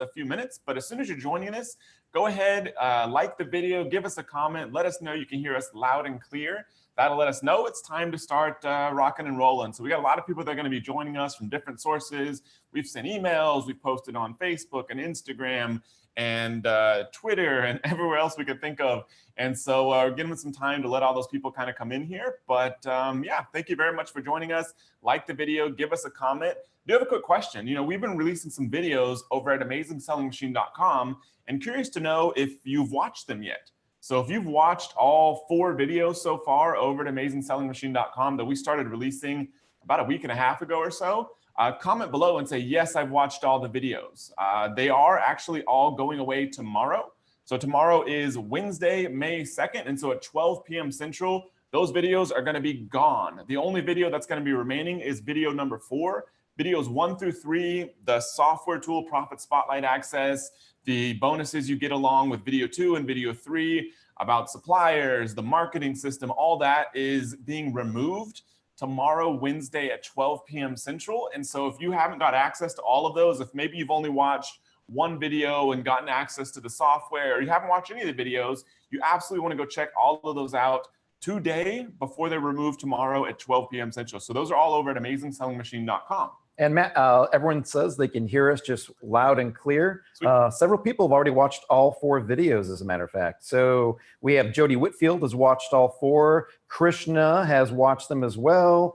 a few minutes, but as soon as you're joining us, go ahead, like the video, give us a comment, let us know you can hear us loud and clear. That'll let us know it's time to start rocking and rolling. So we got a lot of people that are going to be joining us from different sources. We've sent emails, we've posted on Facebook and Instagram and Twitter and everywhere else we could think of. And so we're giving some time to let all those people kind of come in here. But yeah, thank you very much for joining us. Like the video, give us a comment. Do have a quick question. You know, we've been releasing some videos over at Amazing.com and curious to know if you've watched them yet. So if you've watched all 4 videos so far over at AmazingSellingMachine.com that we started releasing about a week and a half ago or so, comment below and say, yes, I've watched all the videos. They are actually all going away tomorrow. So tomorrow is Wednesday, May 2nd. And so at 12 p.m. Central, those videos are going to be gone. The only video that's going to be remaining is video number 4. Videos 1 through 3, the software tool profit spotlight access, the bonuses you get along with video 2 and video 3 about suppliers, the marketing system, all that is being removed tomorrow, Wednesday at 12 p.m. Central. And so if you haven't got access to all of those, if maybe you've only watched one video and gotten access to the software, or you haven't watched any of the videos, you absolutely want to go check all of those out today before they're removed tomorrow at 12 p.m. Central. So those are all over at AmazingSellingMachine.com. And Matt, everyone says they can hear us just loud and clear. Several people have already watched all 4 videos, as a matter of fact. So we have Jody Whitfield has watched all 4. Krishna has watched them as well.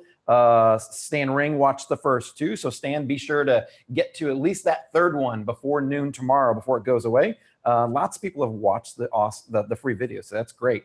Stan Ring watched the first 2. So Stan, be sure to get to at least that 3rd one before noon tomorrow, before it goes away. Lots of people have watched the free video, so that's great.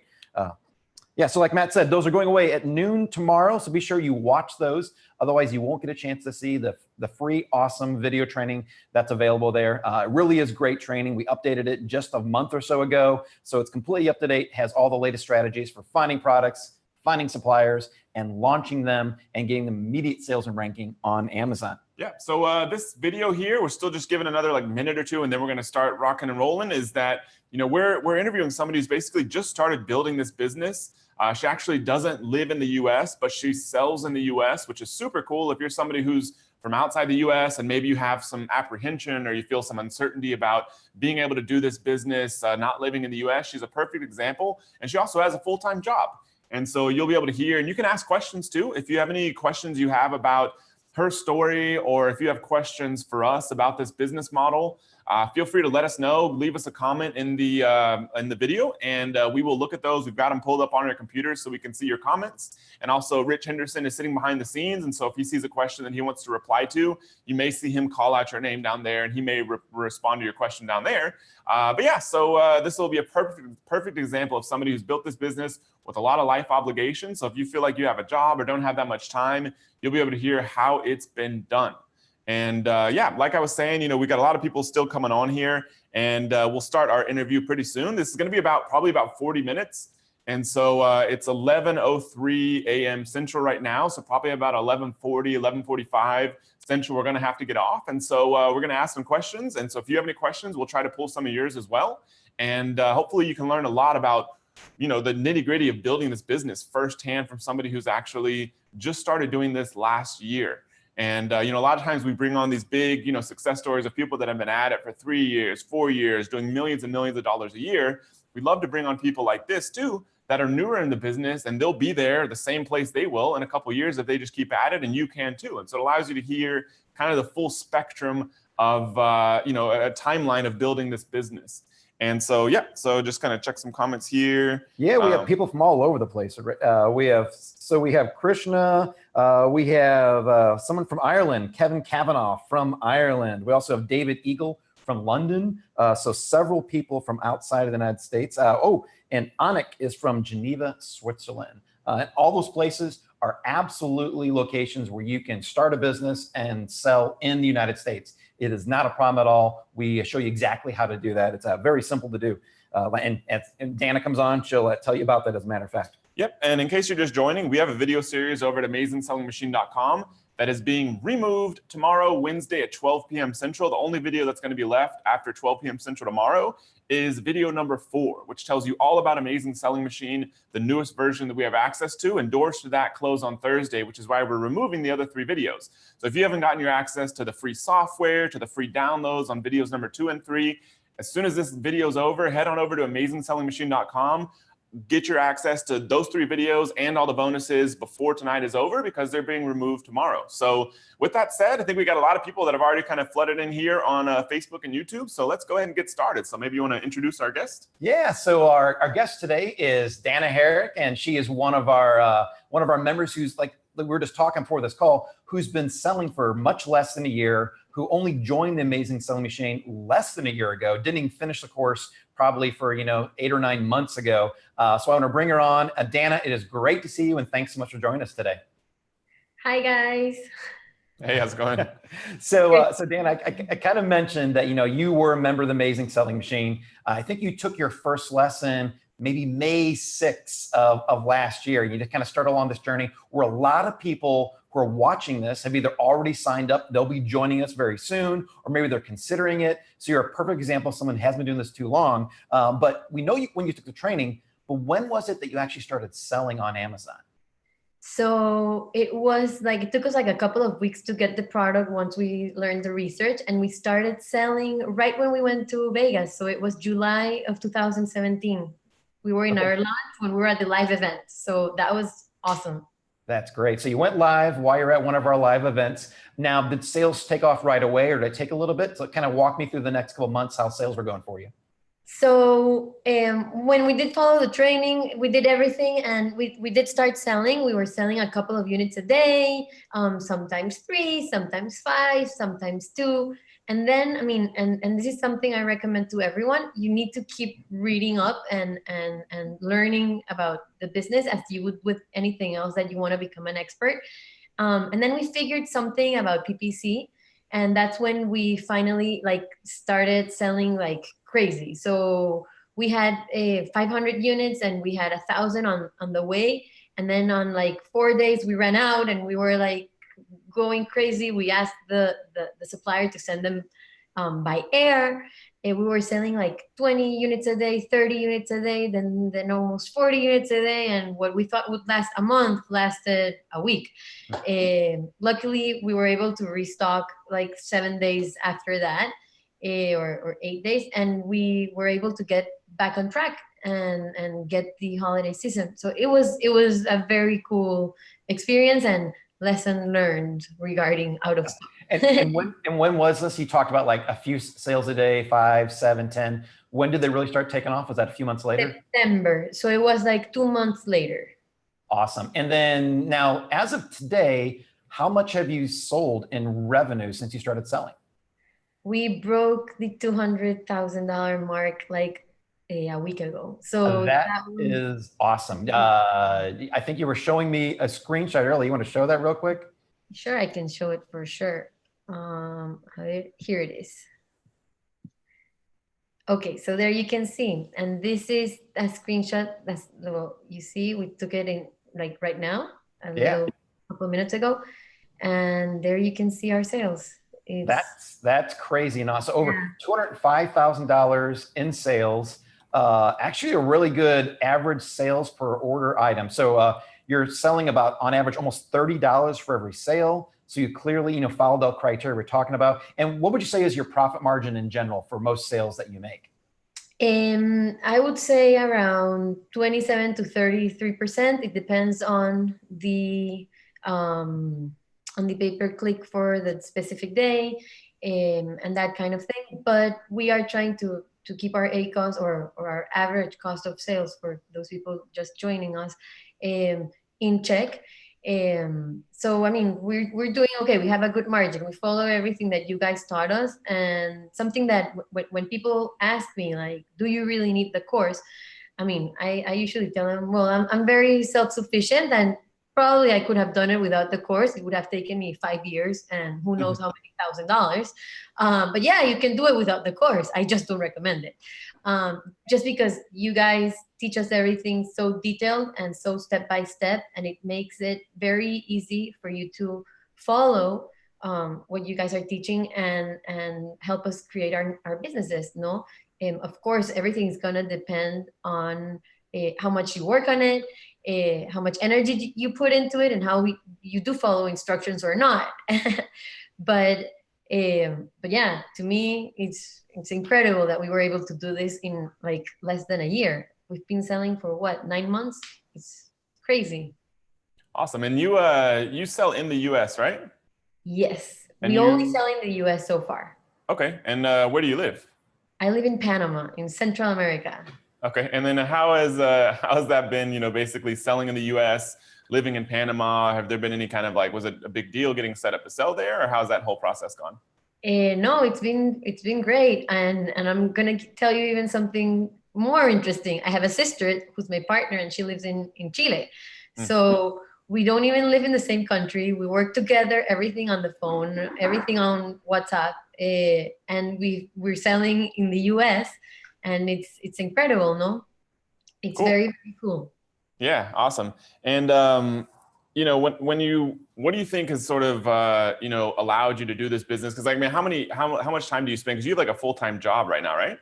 Yeah, so like Matt said, those are going away at noon tomorrow, so be sure you watch those. Otherwise, you won't get a chance to see the free, awesome video training that's available there. It really is great training. We updated it just a month or so ago, so it's completely up to date, has all the latest strategies for finding products, finding suppliers, and launching them and getting them immediate sales and ranking on Amazon. Yeah, so this video here, we're still just giving another like minute or 2, and then we're going to start rocking and rolling, is that, you know, we're interviewing somebody who's basically just started building this business. She actually doesn't live in the US, but she sells in the US, which is super cool. If you're somebody who's from outside the US and maybe you have some apprehension or you feel some uncertainty about being able to do this business, not living in the US, she's a perfect example. And she also has a full-time job. And so you'll be able to hear, and you can ask questions too. If you have any questions you have about her story, or if you have questions for us about this business model, feel free to let us know. Leave us a comment in the video, and we will look at those. We've got them pulled up on our computer so we can see your comments. And also, Rich Henderson is sitting behind the scenes, and so if he sees a question that he wants to reply to, you may see him call out your name down there, and he may respond to your question down there. But yeah, so this will be a perfect example of somebody who's built this business with a lot of life obligations. So if you feel like you have a job or don't have that much time, you'll be able to hear how it's been done. And yeah, like I was saying, you know, we got a lot of people still coming on here, and we'll start our interview pretty soon. This is going to be probably about 40 minutes. And so it's 11:03 a.m. Central right now. So probably about 11:40, 11:45 Central, we're going to have to get off. And so we're going to ask some questions. And so if you have any questions, we'll try to pull some of yours as well. And hopefully you can learn a lot about, you know, the nitty gritty of building this business firsthand from somebody who's actually just started doing this last year. And, you know, a lot of times we bring on these big, you know, success stories of people that have been at it for 3 years, 4 years, doing millions and millions of dollars a year. We'd love to bring on people like this too, that are newer in the business, and they'll be there the same place they will in a couple of years if they just keep at it, and you can too. And so it allows you to hear kind of the full spectrum of, you know, a timeline of building this business. And so, yeah, so just kind of check some comments here. Yeah, we have people from all over the place. We have Krishna, we have someone from Ireland, Kevin Kavanagh from Ireland. We also have David Eagle from London. So several people from outside of the United States. Oh, and Anik is from Geneva, Switzerland. And all those places are absolutely locations where you can start a business and sell in the United States. It is not a problem at all. We show you exactly how to do that. It's very simple to do. And Dana comes on, she'll tell you about that as a matter of fact. Yep, and in case you're just joining, we have a video series over at AmazingSellingMachine.com that is being removed tomorrow, Wednesday at 12 p.m. Central. The only video that's going to be left after 12 p.m. Central tomorrow is video number 4, which tells you all about Amazing Selling Machine, the newest version that we have access to. Endorsed to that close on Thursday, which is why we're removing the other 3 videos. So if you haven't gotten your access to the free software, to the free downloads on videos number 2 and 3, as soon as this video is over, head on over to AmazingSellingMachine.com. Get your access to those 3 videos and all the bonuses before tonight is over, because they're being removed tomorrow. So with that said, I think we got a lot of people that have already kind of flooded in here on Facebook and YouTube. So let's go ahead and get started. So maybe you want to introduce our guest? Yeah, so our guest today is Dana Herrick, and she is one of our members who's, like we were just talking before this call, who's been selling for much less than a year, who only joined the Amazing Selling Machine less than a year ago, didn't even finish the course probably for 8 or 9 months ago. So I want to bring her on. Dana, it is great to see you, and thanks so much for joining us today. Hi, guys. Hey, how's it going? So Dana, I kind of mentioned that you were a member of the Amazing Selling Machine. I think you took your first lesson maybe May 6th of last year. You just kind of start along this journey where a lot of people who are watching this have either already signed up, they'll be joining us very soon, or maybe they're considering it. So you're a perfect example of someone who hasn't been doing this too long. But we know when you took the training, but when was it that you actually started selling on Amazon? So it took us like a couple of weeks to get the product once we learned the research, and we started selling right when we went to Vegas. So it was July of 2017. We were in our launch when we were at the live event. So that was awesome. That's great. So you went live while you're at one of our live events. Now, did sales take off right away, or did it take a little bit? So kind of walk me through the next couple of months how sales were going for you. So when we did follow the training, we did everything, and we did start selling. We were selling a couple of units a day, sometimes 3, sometimes 5, sometimes 2. And then, and this is something I recommend to everyone. You need to keep reading up and learning about the business as you would with anything else that you want to become an expert. And then we figured something about PPC, and that's when we finally started selling like crazy. So we had 500 units, and we had 1,000 on the way. And then on 4 days we ran out, and we were going crazy. We asked the supplier to send them by air, and we were selling 20 units a day, 30 units a day, then almost 40 units a day, and what we thought would last a month lasted a week. Luckily, we were able to restock 7 days after that, or 8 days, and we were able to get back on track and get the holiday season. So it was a very cool experience and lesson learned regarding out of stock. and when was this? You talked about a few sales a day, 5, 7, 10. When did they really start taking off? Was that a few months later? September. So it was 2 months later. Awesome. And then now, as of today, how much have you sold in revenue since you started selling? We broke the $200,000 mark a week ago. So that is awesome. I think you were showing me a screenshot earlier. You want to show that real quick? Sure, I can show it for sure. Here it is. Okay, so there you can see, and this is a screenshot. That's you see, we took it in right now, a couple of minutes ago, and there you can see our sales. That's crazy, and so over $205,000 in sales. Actually, a really good average sales per order item. So you're selling about, on average, almost $30 for every sale. So you clearly, followed the criteria we're talking about. And what would you say is your profit margin in general for most sales that you make? I would say around 27 to 33%. It depends on the pay-per-click for the specific day, and that kind of thing. But we are trying to keep our ACOS or our average cost of sales for those people just joining us in check. So we're doing okay. We have a good margin. We follow everything that you guys taught us, and something that when people ask me do you really need the course, I usually tell them, well, I'm very self-sufficient, and probably I could have done it without the course. It would have taken me 5 years and who knows how many $1,000. But yeah, you can do it without the course. I just don't recommend it. Just because you guys teach us everything so detailed and so step by step, and it makes it very easy for you to follow what you guys are teaching and help us create our businesses, no? Of course, everything is gonna depend on how much you work on it, how much energy you put into it, and how you do follow instructions or not. but but yeah, to me, it's incredible that we were able to do this in like less than a year. We've been selling for what, 9 months? It's crazy. Awesome. And you sell in the US, right? Yes, And we only you sell in the US so far. okay. And where do you live? I live in Panama, in Central America. Okay. And then how has that been, basically selling in the US, living in Panama? Have there been any kind of like, was it a big deal getting set up to sell there, or how's that whole process gone? No, it's been great, and I'm gonna tell you even something more interesting. I have a sister who's my partner, and she lives in Chile. So we don't even live in the same country. We work together, everything on the phone, everything on WhatsApp, and we're selling in the US, and it's incredible, no? It's Cool. very, very cool. Yeah, awesome. And what do you think has sort of allowed you to do this business? Because like, I mean, how much time do you spend? Because you have like a full-time job right now, right?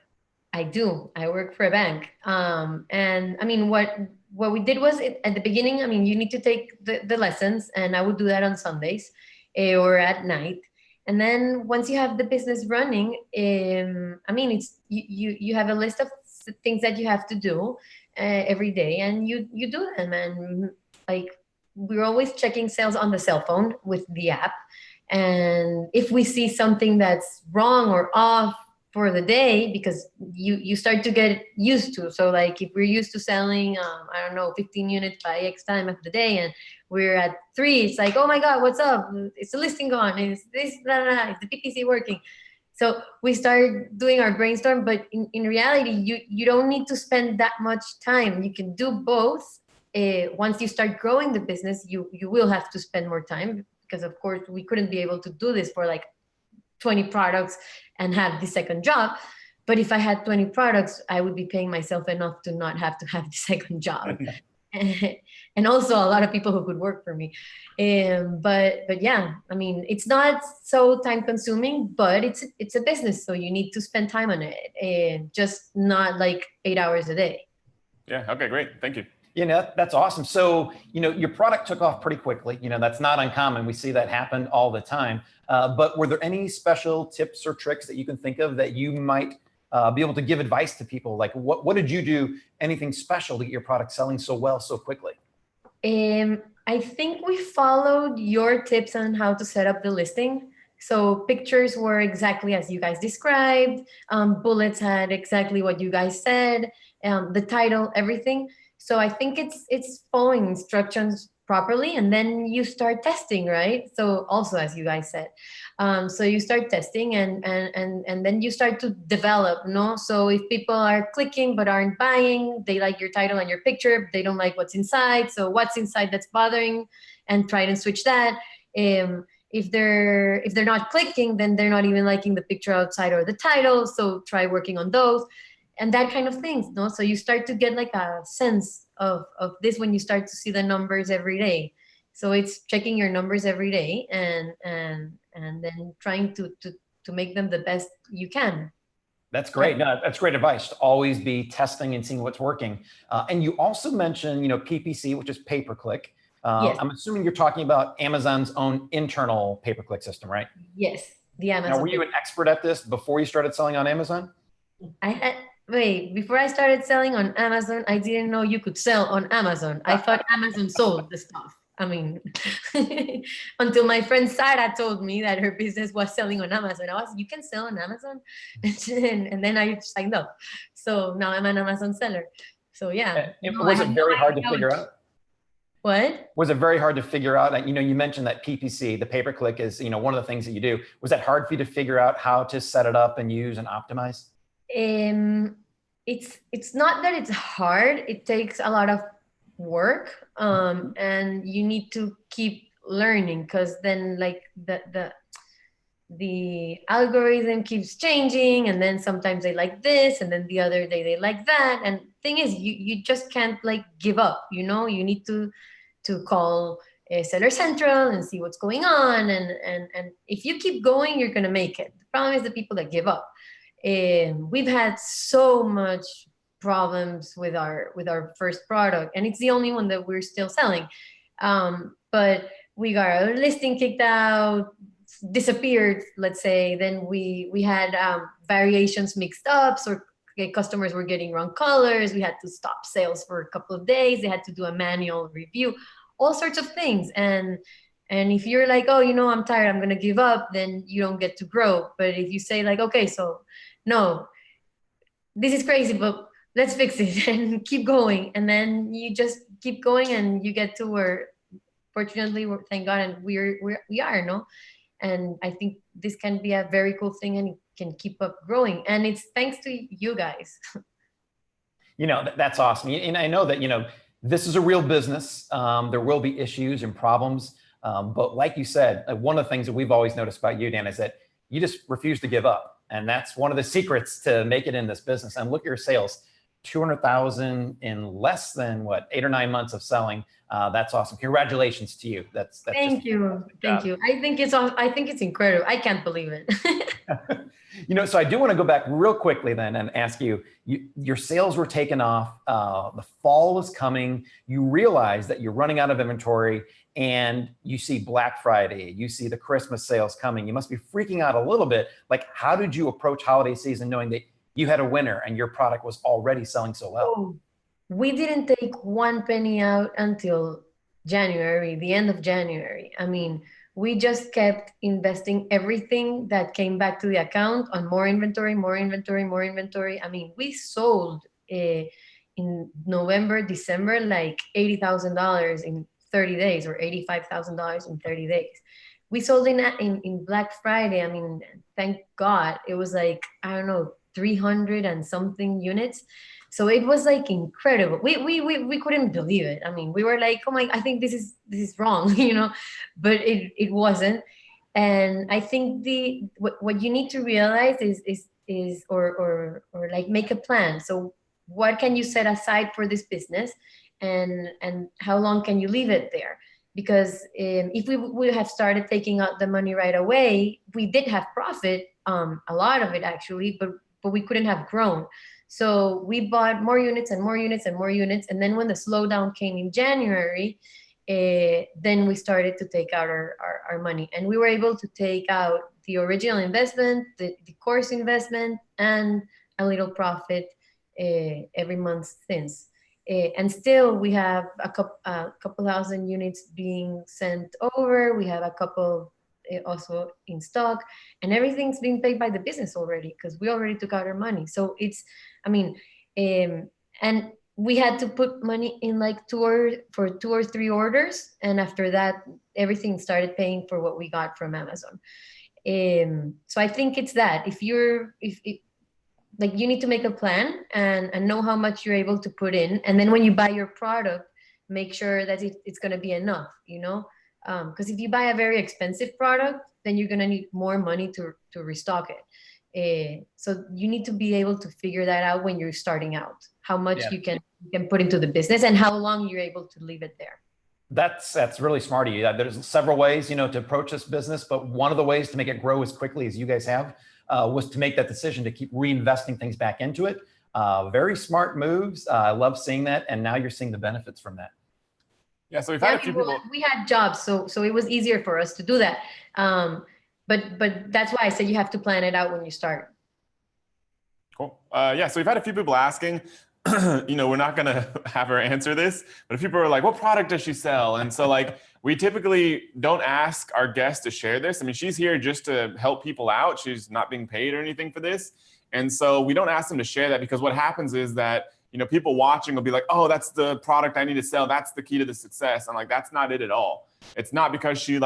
I do. I work for a bank. And I mean, what we did was at the beginning, I mean, you need to take the lessons, and I would do that on Sundays or at night. And then once you have the business running, I mean, it's you have a list of things that you have to do every day, and you do them. And like we're always checking sales on the cell phone with the app. And if we see something that's wrong or off for the day, because you start to get used to, so like if we're used to selling I don't know, 15 units by X time of the day, and we're at 3, it's like, oh my god, what's up, it's the listing gone, is this blah, blah, blah, is the PPC working? So we start doing our brainstorm, but in reality, you don't need to spend that much time. You can do both. Once you start growing the business, you will have to spend more time, because of course we couldn't be able to do this for like 20 products and have the second job. But if I had 20 products, I would be paying myself enough to not have to have the second job. And also a lot of people who could work for me. But yeah, I mean, it's not so time consuming, but it's a business, so you need to spend time on it, and just not like 8 hours a day. Yeah. Okay, great. Thank you. That's awesome. So, your product took off pretty quickly. That's not uncommon. We see that happen all the time. But were there any special tips or tricks that you can think of that you might be able to give advice to people? Like what did you do, anything special to get your product selling so well so quickly? I think we followed your tips on how to set up the listing. So pictures were exactly as you guys described. Bullets had exactly what you guys said. The title, everything. So I think it's following instructions properly, and then you start testing, right? So also, as you guys said, so you start testing, and then you start to develop, no? So if people are clicking but aren't buying, they like your title and your picture, but they don't like what's inside. So what's inside that's bothering, and try to switch that. If they're not clicking, then they're not even liking the picture outside or the title. So try working on those. And that kind of things, no? So you start to get like a sense of this when you start to see the numbers every day. So it's checking your numbers every day, and then trying to make them the best you can. That's great. No, that's great advice, to always be testing and seeing what's working. And you also mentioned, PPC, which is pay-per-click. Yes. I'm assuming you're talking about Amazon's own internal pay-per-click system, right? Yes, the Amazon. Now, were you an expert at this before you started selling on Amazon? Before I started selling on Amazon, I didn't know you could sell on Amazon. I thought Amazon sold the stuff. I mean, until my friend Sarah told me that her business was selling on Amazon. You can sell on Amazon? And then I signed up. So now I'm an Amazon seller. So yeah. Was it very hard to figure out? What? Was it very hard to figure out? You mentioned that PPC, the pay-per-click, is, one of the things that you do. Was that hard for you to figure out how to set it up and use and optimize? It's not that it's hard. It takes a lot of work, and you need to keep learning, because then like the algorithm keeps changing, and then sometimes they like this, and then the other day they like that. And thing is, you just can't like give up. You need to call Seller Central and see what's going on. And if you keep going, you're going to make it. The problem is the people that give up. We've had so much problems with our first product, and it's the only one that we're still selling. But we got our listing kicked out, disappeared, let's say. Then we had variations mixed up, so customers were getting wrong colors. We had to stop sales for a couple of days. They had to do a manual review, all sorts of things. And if you're like, oh, I'm tired, I'm gonna give up, then you don't get to grow. But if you say like, okay, so no, this is crazy, but let's fix it and keep going, and then you just keep going, and you get to where, fortunately, thank God, and we are, no. And I think this can be a very cool thing, and it can keep up growing. And it's thanks to you guys. That's awesome. And I know that, this is a real business. There will be issues and problems. But like you said, one of the things that we've always noticed about you, Dan, is that you just refuse to give up. And that's one of the secrets to make it in this business. And look at your sales, 200,000 in less than 8 or 9 months of selling. That's awesome. Congratulations to you. That's Thank you. Thank you. I think it's incredible. I can't believe it. So I do want to go back real quickly then and ask you, your sales were taken off. The fall was coming. You realize that you're running out of inventory, and you see Black Friday, you see the Christmas sales coming. You must be freaking out a little bit. Like, how did you approach holiday season knowing that you had a winner and your product was already selling so well? Oh, we didn't take one penny out until January, the end of January. I mean, we just kept investing everything that came back to the account on more inventory, more inventory, more inventory. I mean, we sold in November, December, like $80,000 in 30 days, or $85,000 in 30 days. We sold in Black Friday. I mean, thank God, it was like, I don't know, 300 and something units. So it was like incredible. We couldn't believe it. I mean, we were like, oh my, I think this is wrong, but it wasn't. And I think what you need to realize is or like make a plan. So what can you set aside for this business, and how long can you leave it there? Because if we would have started taking out the money right away, we did have profit, a lot of it actually, but we couldn't have grown. So we bought more units and more units and more units. And then when the slowdown came in January, then we started to take out our money. And we were able to take out the original investment, the course investment, and a little profit every month since. And still we have a couple thousand units being sent over. We have a couple also in stock, and everything's being paid by the business already, because we already took out our money. So it's, I mean, and we had to put money in like 2 or 3 orders, and after that everything started paying for what we got from Amazon. So I think it's that if like, you need to make a plan and know how much you're able to put in, and then when you buy your product, make sure that it's going to be enough, because if you buy a very expensive product, then you're going to need more money to restock it. So you need to be able to figure that out when you're starting out, how much you can put into the business and how long you're able to leave it there. That's really smart of you. There's several ways, to approach this business, but one of the ways to make it grow as quickly as you guys have was to make that decision to keep reinvesting things back into it. Very smart moves. I love seeing that. And now you're seeing the benefits from that. Yeah, so we've had a few people. We had jobs, so it was easier for us to do that. But that's why I said you have to plan it out when you start. Cool. Yeah, so we've had a few people asking, we're not going to have her answer this, but if people are like, what product does she sell? And so like, we typically don't ask our guests to share this. I mean, she's here just to help people out. She's not being paid or anything for this. And so we don't ask them to share that, because what happens is that people watching will be like, oh, that's the product I need to sell. That's the key to the success. I'm like, that's not it at all. It's not because she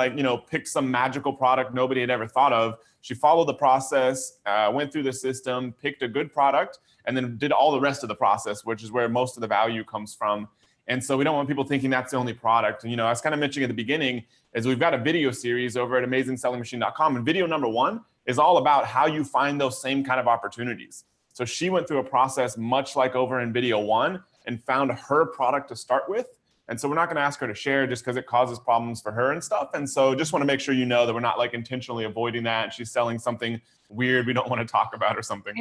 picked some magical product nobody had ever thought of. She followed the process, went through the system, picked a good product, and then did all the rest of the process, which is where most of the value comes from. And so we don't want people thinking that's the only product. And, I was kind of mentioning at the beginning is we've got a video series over at Amazing.com. And video number 1 is all about how you find those same kind of opportunities. So she went through a process much like over in video 1 and found her product to start with. And so we're not going to ask her to share just because it causes problems for her and stuff. And so just want to make sure you know that we're not like intentionally avoiding that. And she's selling something weird we don't want to talk about or something.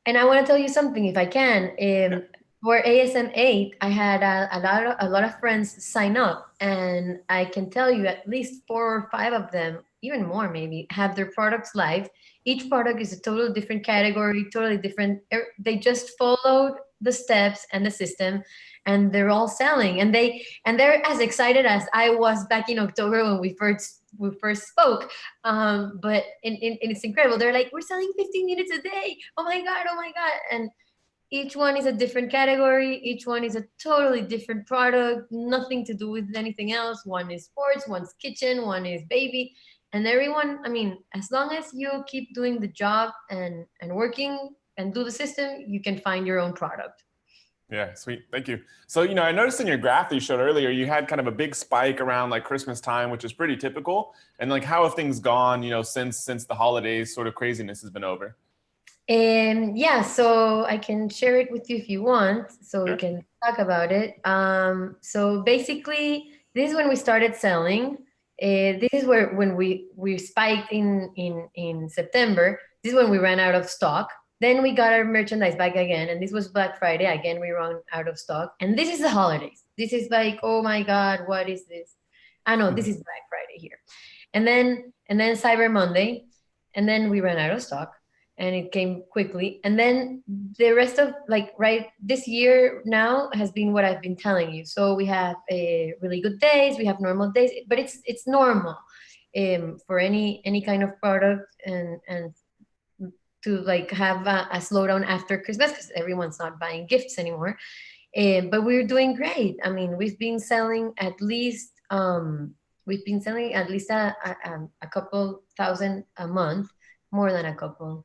And I want to tell you something, if I can. For ASM 8, I had a lot of friends sign up, and I can tell you at least 4 or 5 of them, even more maybe, have their products live. Each product is a totally different category, totally different. They just followed the steps and the system, and they're all selling. And they're as excited as I was back in October when we first spoke. But it's incredible. They're like, we're selling 15 units a day. Oh my God, oh my God. And each one is a different category. Each one is a totally different product, nothing to do with anything else. One is sports, one's kitchen, one is baby. And everyone, I mean, as long as you keep doing the job and working and do the system, you can find your own product. Yeah, sweet. Thank you. So, I noticed in your graph that you showed earlier, you had kind of a big spike around like Christmas time, which is pretty typical. And like, how have things gone, since the holidays sort of craziness has been over? Yeah, so I can share it with you if you want, so Sure. we can talk about it. So basically, this is when we started selling. This is when we spiked in September. This is when we ran out of stock. Then we got our merchandise back again, and this was Black Friday. Again, we ran out of stock. And this is the holidays. This is like, oh my God, what is this? I know this is Black Friday here. And then Cyber Monday, and then we ran out of stock. And it came quickly. And then the rest of this year now has been what I've been telling you. So we have really good days, we have normal days, but it's normal for any kind of product and to like have a slowdown after Christmas because everyone's not buying gifts anymore. But we're doing great. I mean, we've been selling at least a couple thousand a month, more than a couple.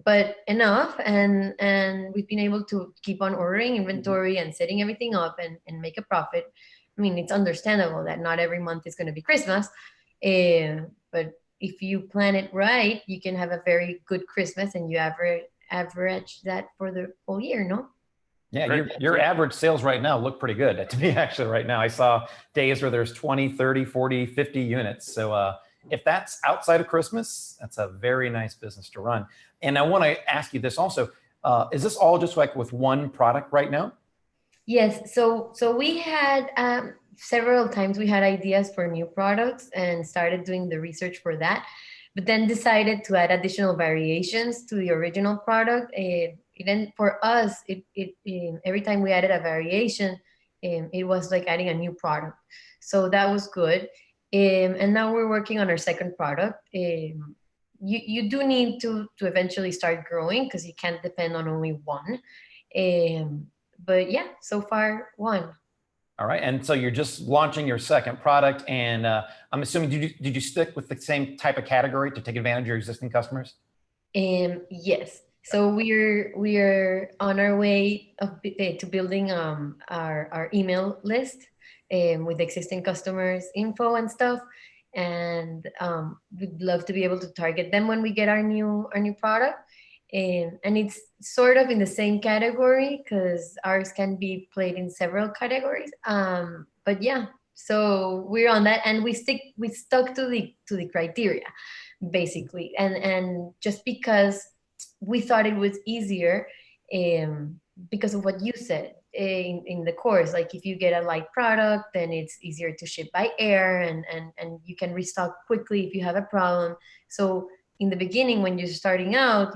But enough, and we've been able to keep on ordering inventory and setting everything up and make a profit. I mean, it's understandable that not every month is going to be Christmas, but if you plan it right, you can have a very good Christmas, and you average that for the whole year, no? Yeah, your average sales right now look pretty good to me, actually, right now. I saw days where there's 20, 30, 40, 50 units. So if that's outside of Christmas, that's a very nice business to run. And I want to ask you this also, is this all just like with one product right now? Yes, so we had several times we had ideas for new products and started doing the research for that, but then decided to add additional variations to the original product. Even for us, every time we added a variation, it was like adding a new product. So that was good. And now we're working on our second product. You do need to eventually start growing because you can't depend on only one. But yeah, so far one. All right, and so you're just launching your second product, and I'm assuming did you stick with the same type of category to take advantage of your existing customers? Yes. So we're on our way to building our email list with existing customers info and stuff, and we'd love to be able to target them when we get our new product. And it's sort of in the same category because ours can be played in several categories. But yeah, so we're on that, and we stuck to the criteria basically, and just because we thought it was easier because of what you said in the course. Like if you get a light product, then it's easier to ship by air, and you can restock quickly if you have a problem. So in the beginning, when you're starting out,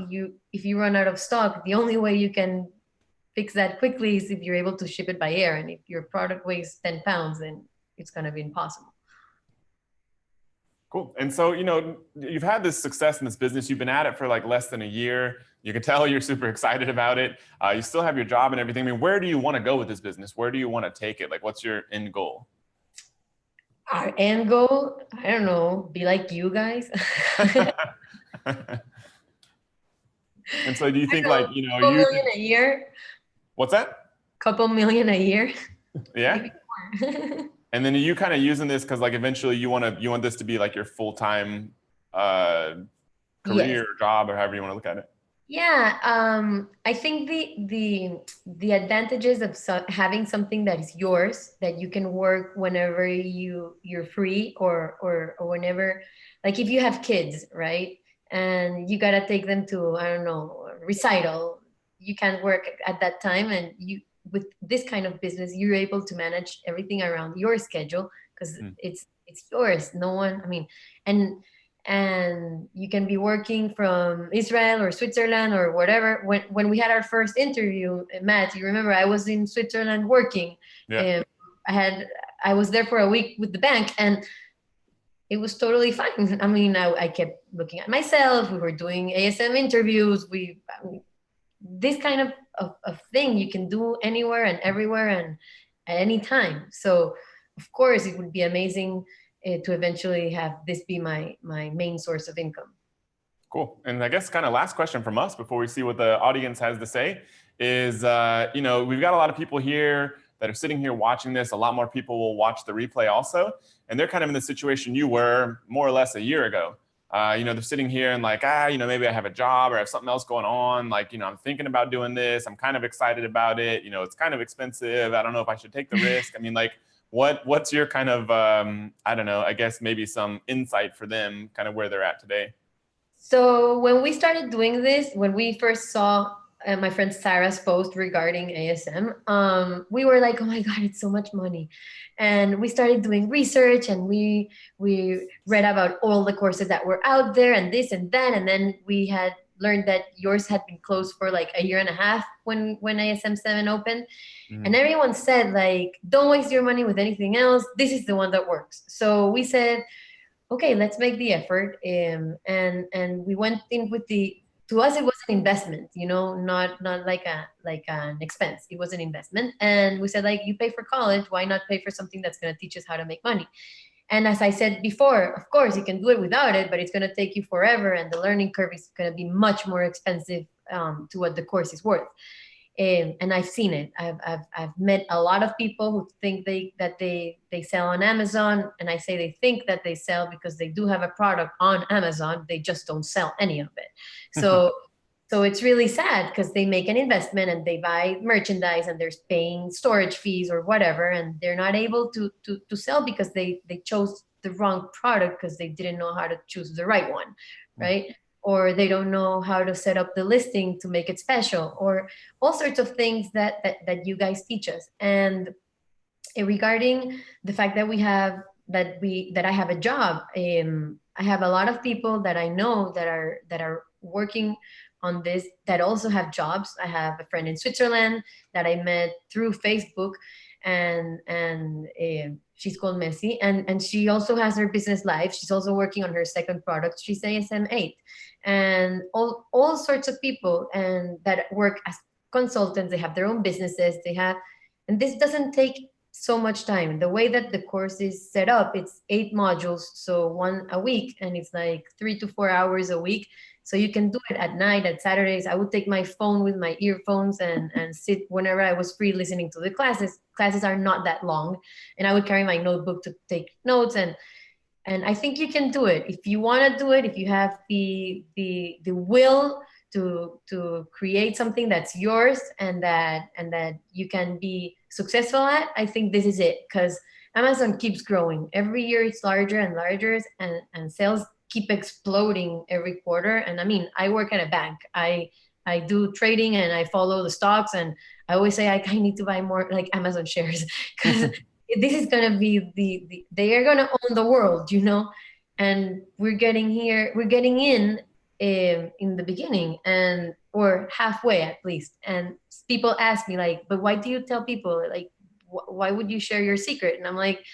if you run out of stock, the only way you can fix that quickly is if you're able to ship it by air. And if your product weighs 10 pounds, then it's going to be impossible. Cool. And so, you've had this success in this business. You've been at it for like less than a year. You can tell you're super excited about it. You still have your job and everything. I mean, where do you want to go with this business? Where do you want to take it? Like, what's your end goal? Our end goal, I don't know, be like you guys. And so do you think couple million a year? What's that? Couple million a year. Yeah. And then are you kind of using this because like eventually you want this to be like your full-time career, Yes. or job, or however you want to look at it? Yeah, I think the advantages of having something that is yours, that you can work whenever you're free, or whenever, like if you have kids, right? And you gotta take them to, I don't know, recital. You can't work at that time, and you, with this kind of business, you're able to manage everything around your schedule because Mm. it's yours. No one, I mean, and you can be working from Israel or Switzerland or whatever. When we had our first interview, Matt, you remember I was in Switzerland working. Yeah. Um, I was there for a week with the bank, and it was totally fine. I mean, I kept looking at myself. We were doing ASM interviews. This kind of thing you can do anywhere and everywhere and at any time. So of course it would be amazing to eventually have this be my main source of income. Cool. And I guess kind of last question from us before we see what the audience has to say is, we've got a lot of people here that are sitting here watching this. A lot more people will watch the replay also. And they're kind of in the situation you were more or less a year ago. They're sitting here and like, maybe I have a job or I have something else going on. Like, I'm thinking about doing this. I'm kind of excited about it. It's kind of expensive. I don't know if I should take the risk. I mean, like, what's your kind of, I don't know, I guess maybe some insight for them kind of where they're at today? So when we started doing this, when we first saw my friend Sarah's post regarding ASM, we were like, oh my God, it's so much money. And we started doing research, and we read about all the courses that were out there and this and that. And then we had learned that yours had been closed for like a year and a half when ASM 7 opened. Mm. And everyone said, like, don't waste your money with anything else. This is the one that works. So we said, okay, let's make the effort. And we went in with to us, it was an investment, not like an expense. It was an investment. And we said, like, you pay for college, why not pay for something that's going to teach us how to make money? And as I said before, of course, you can do it without it, but it's going to take you forever. And the learning curve is going to be much more expensive to what the course is worth. And I've seen it. I've met a lot of people who think that they sell on Amazon, and I say they think that they sell because they do have a product on Amazon. They just don't sell any of it. So so it's really sad because they make an investment and they buy merchandise and they're paying storage fees or whatever, and they're not able to sell because they chose the wrong product because they didn't know how to choose the right one, right? Or they don't know how to set up the listing to make it special, or all sorts of things that you guys teach us. And regarding the fact that I have a job, I have a lot of people that I know that are working on this that also have jobs. I have a friend in Switzerland that I met through Facebook, and she's called Messi, and she also has her business life. She's also working on her second product. She's ASM 8, and all sorts of people and that work as consultants. They have their own businesses. And this doesn't take so much time. The way that the course is set up, it's 8 modules, so one a week, and it's like 3 to 4 hours a week. So you can do it at night, at Saturdays. I would take my phone with my earphones and sit whenever I was free listening to the classes. Classes are not that long, and I would carry my notebook to take notes. And I think you can do it if you want to do it. If you have the will to create something that's yours and that you can be successful at, I think this is it, because Amazon keeps growing. Every year it's larger and larger, and sales keep exploding every quarter. And I mean, I work at a bank. I do trading and I follow the stocks, and I always say I need to buy more like Amazon shares because this is going to be they are going to own the world, and we're getting in the beginning, and or halfway at least. And people ask me like, but why do you tell people, like, why would you share your secret? And I'm like,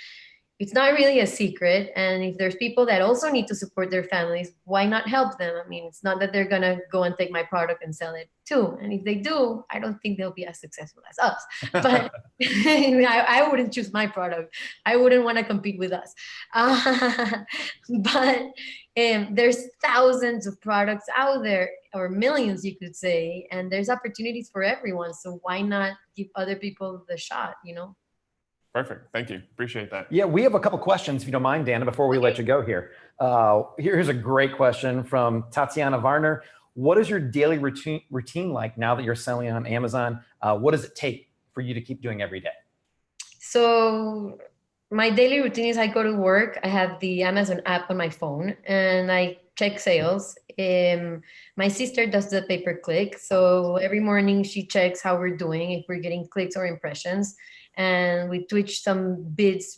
it's not really a secret. And if there's people that also need to support their families, why not help them? I mean, it's not that they're going to go and take my product and sell it too. And if they do, I don't think they'll be as successful as us. But I wouldn't choose my product. I wouldn't want to compete with us. But there's thousands of products out there, or millions, you could say, and there's opportunities for everyone. So why not give other people the shot, Perfect. Thank you. Appreciate that. Yeah, we have a couple questions, if you don't mind, Dana, before we let you go here. Here's a great question from Tatiana Varner. What is your daily routine like now that you're selling on Amazon? What does it take for you to keep doing every day? So my daily routine is I go to work. I have the Amazon app on my phone and I check sales. My sister does the pay-per-click. So every morning she checks how we're doing, if we're getting clicks or impressions. And we twitch some bids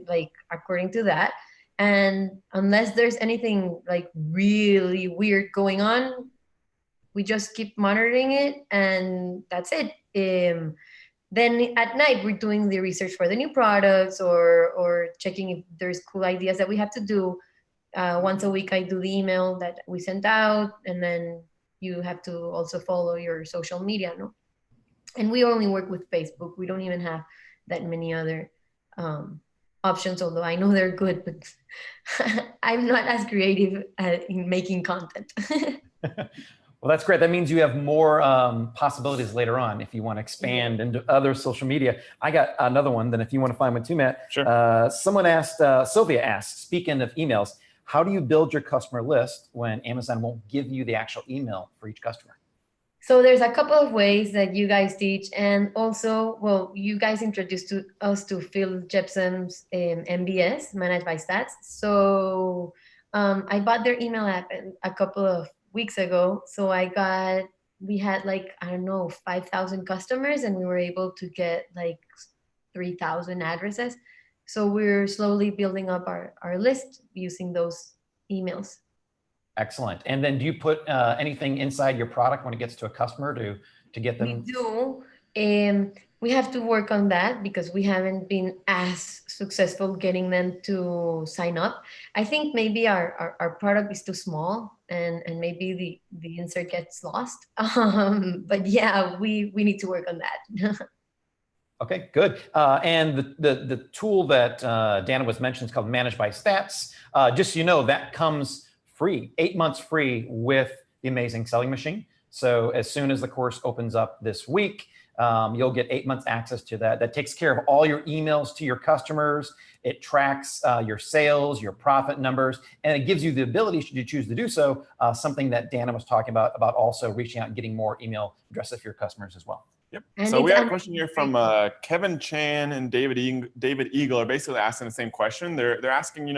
like according to that. And unless there's anything like really weird going on, we just keep monitoring it and that's it. Then at night we're doing the research for the new products or checking if there's cool ideas that we have to do. Once a week I do the email that we sent out, and then you have to also follow your social media, no? And we only work with Facebook. We don't even have that many other options, although I know they're good, but I'm not as creative in making content. Well, that's great. That means you have more possibilities later on if you want to expand into other social media. I got another one. Then if you want to find one too, Matt. Sure. Someone asked, Sylvia asked, speaking of emails, how do you build your customer list when Amazon won't give you the actual email for each customer? So there's a couple of ways that you guys teach, and also, well, you guys introduced us to Phil Jepson's MBS, Managed by Stats. So I bought their email app a couple of weeks ago. So we had like, I don't know, 5,000 customers, and we were able to get like 3,000 addresses. So we're slowly building up our list using those emails. Excellent. And then do you put anything inside your product when it gets to a customer to get them? We do. We have to work on that because we haven't been as successful getting them to sign up. I think maybe our product is too small and maybe the insert gets lost. But yeah, we need to work on that. Okay, good. And the tool that Dana was mentioning is called Managed by Stats. Just so you know, that comes free, 8 months free with the Amazing Selling Machine. So as soon as the course opens up this week, you'll get 8 months access to that. That takes care of all your emails to your customers. It tracks your sales, your profit numbers, and it gives you the ability, should you choose to do so, something that Dana was talking about also reaching out and getting more email addresses for your customers as well. Yep. So we had a question here from Kevin Chan and David Eagle are basically asking the same question. They're asking,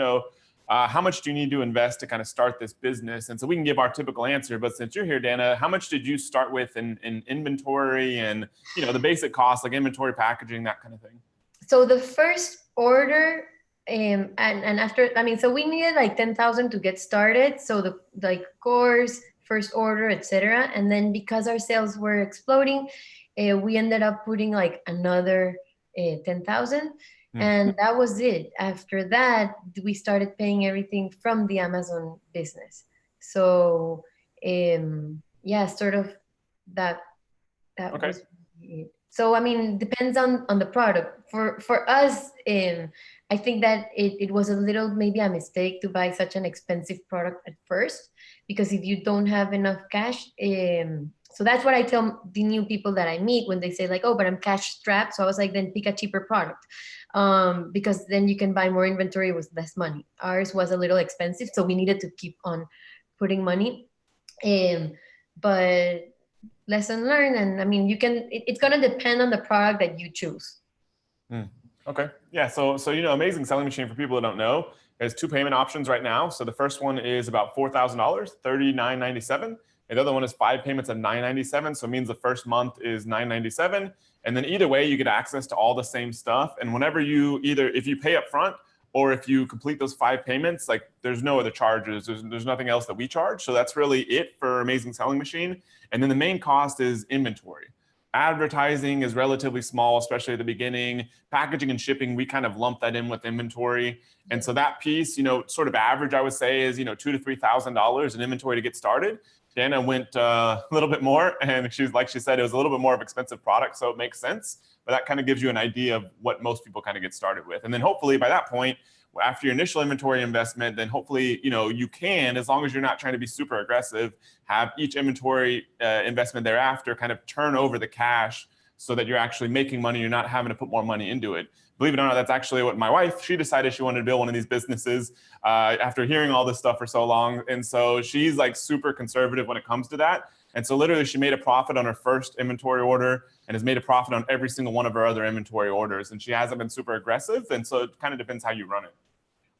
how much do you need to invest to kind of start this business? And so we can give our typical answer, but since you're here, Dana, how much did you start with in inventory and, the basic costs like inventory, packaging, that kind of thing? So the first order, and after, so we needed like 10,000 to get started. So the course, first order, etc. And then because our sales were exploding, we ended up putting like another 10,000. And that was it. After that, we started paying everything from the Amazon business. So yeah, sort of that okay. was it. So depends on the product. For us, I think that it was a little maybe a mistake to buy such an expensive product at first, because if you don't have enough cash, so that's what I tell the new people that I meet when they say like, oh, but I'm cash strapped. So I was like, then pick a cheaper product, because then you can buy more inventory with less money. Ours was a little expensive, so we needed to keep on putting money. But lesson learned, and it's going to depend on the product that you choose. Okay. Yeah. So Amazing Selling Machine, for people that don't know, has 2 payment options right now. So the first one is about $4,000, $39.97. And the other one is 5 payments of $9.97. So it means the first month is $9.97. And then either way, you get access to all the same stuff. And whenever if you pay up front or if you complete those 5 payments, like there's no other charges. There's nothing else that we charge. So that's really it for Amazing Selling Machine. And then the main cost is inventory. Advertising is relatively small, especially at the beginning. Packaging and shipping, we kind of lump that in with inventory. And so that piece, sort of average, I would say, is, $2,000 to $3,000 in inventory to get started. Dana went a little bit more, and like she said, it was a little bit more of an expensive product, so it makes sense. But that kind of gives you an idea of what most people kind of get started with. And then hopefully by that point, after your initial inventory investment, then hopefully, you can, as long as you're not trying to be super aggressive, have each inventory investment thereafter kind of turn over the cash so that you're actually making money. You're not having to put more money into it. Believe it or not, that's actually what my wife, she decided she wanted to build one of these businesses after hearing all this stuff for so long. And so she's like super conservative when it comes to that. And so literally she made a profit on her first inventory order and has made a profit on every single one of her other inventory orders. And she hasn't been super aggressive. And so it kind of depends how you run it.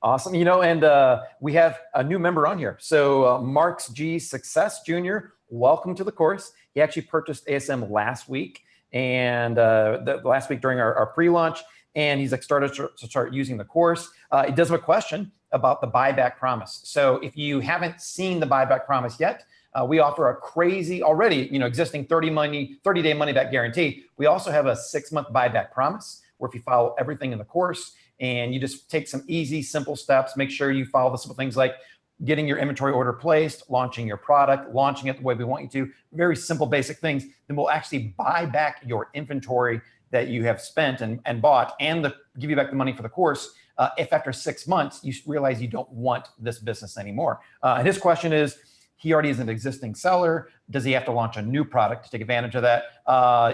Awesome. And we have a new member on here. So Marks G Success Jr., welcome to the course. He actually purchased ASM last week and last week during our pre-launch, and he's like started to start using the course. He does have a question about the buyback promise. So if you haven't seen the buyback promise yet, we offer a crazy already, existing 30-day money back guarantee. We also have a 6-month buyback promise where if you follow everything in the course and you just take some easy, simple steps, make sure you follow the simple things like getting your inventory order placed, launching your product, launching it the way we want you to, very simple, basic things, then we'll actually buy back your inventory that you have spent and bought and give you back the money for the course if after 6 months you realize you don't want this business anymore. And his question is, he already is an existing seller. Does he have to launch a new product to take advantage of that?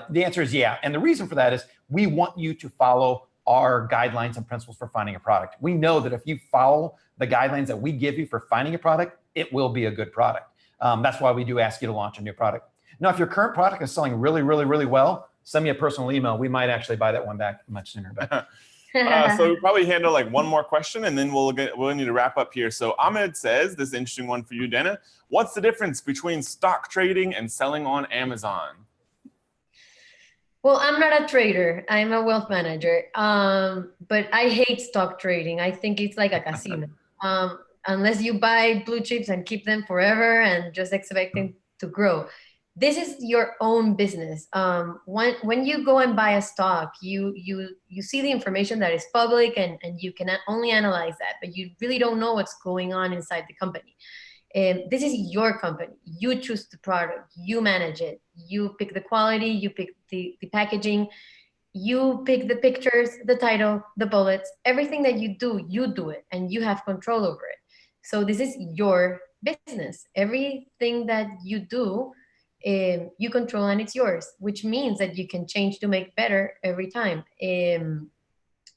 The answer is yeah. And the reason for that is we want you to follow our guidelines and principles for finding a product. We know that if you follow the guidelines that we give you for finding a product, it will be a good product. That's why we do ask you to launch a new product. Now, if your current product is selling really, really, really well, send me a personal email. We might actually buy that one back much sooner. So we'll probably handle like one more question and then we'll need to wrap up here. So Ahmed says, this is an interesting one for you, Dana. What's the difference between stock trading and selling on Amazon? Well, I'm not a trader. I'm a wealth manager. But I hate stock trading. I think it's like a casino. Unless you buy blue chips and keep them forever and just expecting to grow. This is your own business. When you go and buy a stock, you see the information that is public and you can only analyze that, but you really don't know what's going on inside the company. This is your company. You choose the product, you manage it, you pick the quality, you pick the packaging, you pick the pictures, the title, the bullets, everything that you do it and you have control over it. So this is your business. Everything that you do, you control and it's yours, which means that you can change to make better every time.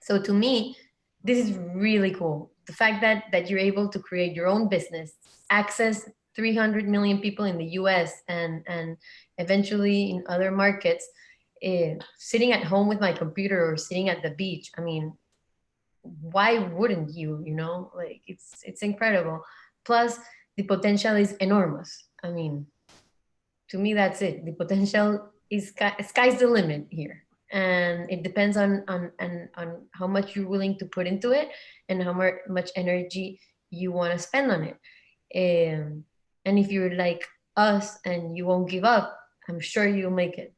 So to me, this is really cool. The fact that you're able to create your own business, access 300 million people in the US and eventually in other markets, sitting at home with my computer or sitting at the beach. I mean, why wouldn't you, like it's incredible. Plus the potential is enormous. I mean, to me, that's it. The potential is sky's the limit here. And it depends on how much you're willing to put into it and how much energy you want to spend on it. And if you're like us and you won't give up, I'm sure you'll make it.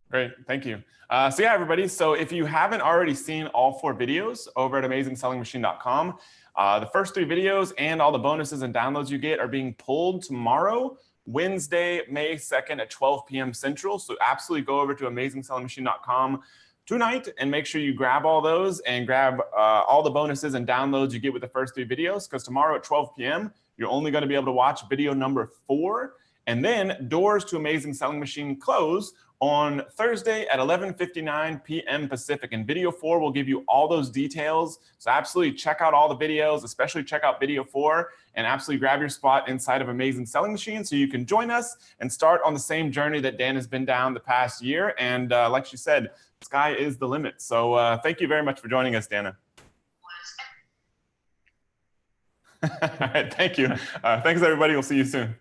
Great, thank you. So yeah, everybody, so if you haven't already seen all 4 videos over at AmazingSellingMachine.com, the first 3 videos and all the bonuses and downloads you get are being pulled tomorrow, Wednesday, May 2nd at 12 p.m. Central. So absolutely go over to AmazingSellingMachine.com tonight and make sure you grab all those and grab all the bonuses and downloads you get with the first 3 videos, because tomorrow at 12 p.m. you're only going to be able to watch video number 4. And then doors to Amazing Selling Machine close on Thursday at 11:59 p.m. Pacific. And video 4 will give you all those details. So absolutely check out all the videos, especially check out video 4 and absolutely grab your spot inside of Amazing Selling Machine so you can join us and start on the same journey that Dan has been down the past year. And like she said, sky is the limit. So thank you very much for joining us, Dana. All right, thank you. Thanks, everybody. We'll see you soon.